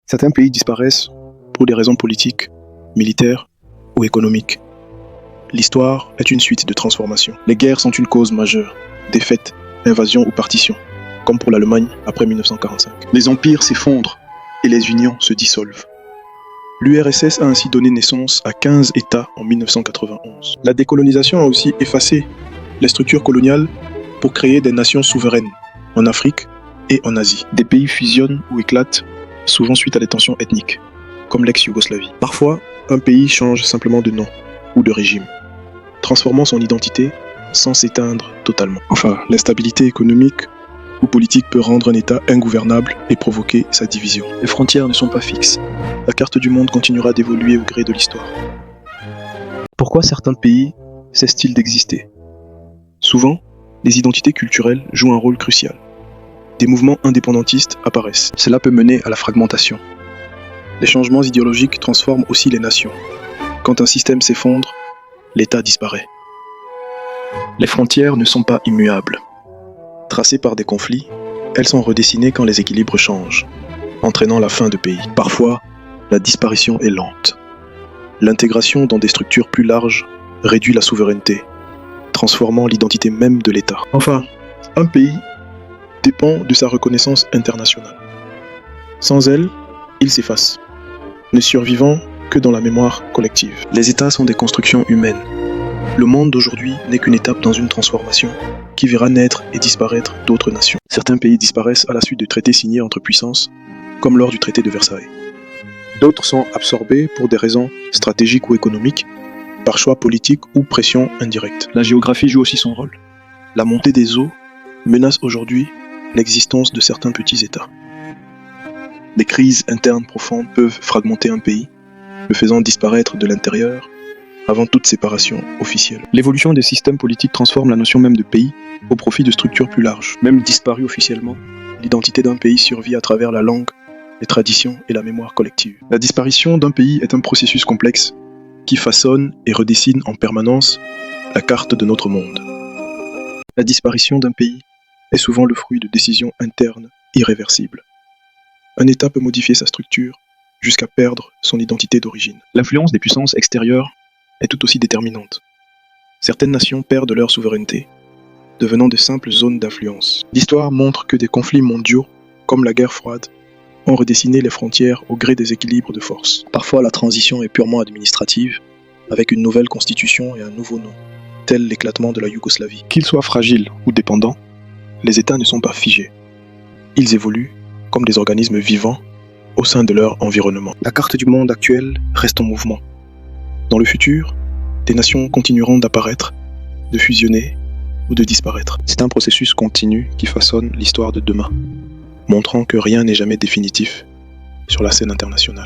Certains pays disparaissent pour des raisons politiques, militaires ou économiques. L'histoire est une suite de transformations. Les guerres sont une cause majeure, défaites, invasions ou partitions, comme pour l'Allemagne après 1945. Les empires s'effondrent et les unions se dissolvent. L'URSS a ainsi donné naissance à 15 États en 1991. La décolonisation a aussi effacé les structures coloniales pour créer des nations souveraines en Afrique et en Asie. Des pays fusionnent ou éclatent, souvent suite à des tensions ethniques, comme l'ex-Yougoslavie. Parfois, un pays change simplement de nom ou de régime, transformant son identité sans s'éteindre totalement. Enfin, l'instabilité économique ou politique peut rendre un État ingouvernable et provoquer sa division. Les frontières ne sont pas fixes. La carte du monde continuera d'évoluer au gré de l'histoire. Pourquoi certains pays cessent-ils d'exister? Souvent, les identités culturelles jouent un rôle crucial. Des mouvements indépendantistes apparaissent. Cela peut mener à la fragmentation. Les changements idéologiques transforment aussi les nations. Quand un système s'effondre, l'État disparaît. Les frontières ne sont pas immuables. Tracées par des conflits, elles sont redessinées quand les équilibres changent, entraînant la fin de pays. Parfois, la disparition est lente. L'intégration dans des structures plus larges réduit la souveraineté, transformant l'identité même de l'État. Enfin, un pays dépend de sa reconnaissance internationale. Sans elle, il s'efface, ne survivant que dans la mémoire collective. Les États sont des constructions humaines. Le monde d'aujourd'hui n'est qu'une étape dans une transformation qui verra naître et disparaître d'autres nations. Certains pays disparaissent à la suite de traités signés entre puissances, comme lors du traité de Versailles. D'autres sont absorbés pour des raisons stratégiques ou économiques, par choix politique ou pression indirecte. La géographie joue aussi son rôle. La montée des eaux menace aujourd'hui l'existence de certains petits États. Des crises internes profondes peuvent fragmenter un pays, le faisant disparaître de l'intérieur avant toute séparation officielle. L'évolution des systèmes politiques transforme la notion même de pays au profit de structures plus larges. Même disparue officiellement, l'identité d'un pays survit à travers la langue, les traditions et la mémoire collective. La disparition d'un pays est un processus complexe qui façonne et redessine en permanence la carte de notre monde. La disparition d'un pays est souvent le fruit de décisions internes irréversibles. Un État peut modifier sa structure jusqu'à perdre son identité d'origine. L'influence des puissances extérieures est tout aussi déterminante. Certaines nations perdent leur souveraineté, devenant de simples zones d'influence. L'histoire montre que des conflits mondiaux, comme la guerre froide, ont redessiné les frontières au gré des équilibres de force. Parfois, la transition est purement administrative, avec une nouvelle constitution et un nouveau nom, tel l'éclatement de la Yougoslavie. Qu'ils soient fragiles ou dépendants, les États ne sont pas figés. Ils évoluent comme des organismes vivants au sein de leur environnement. La carte du monde actuelle reste en mouvement. Dans le futur, des nations continueront d'apparaître, de fusionner ou de disparaître. C'est un processus continu qui façonne l'histoire de demain, montrant que rien n'est jamais définitif sur la scène internationale.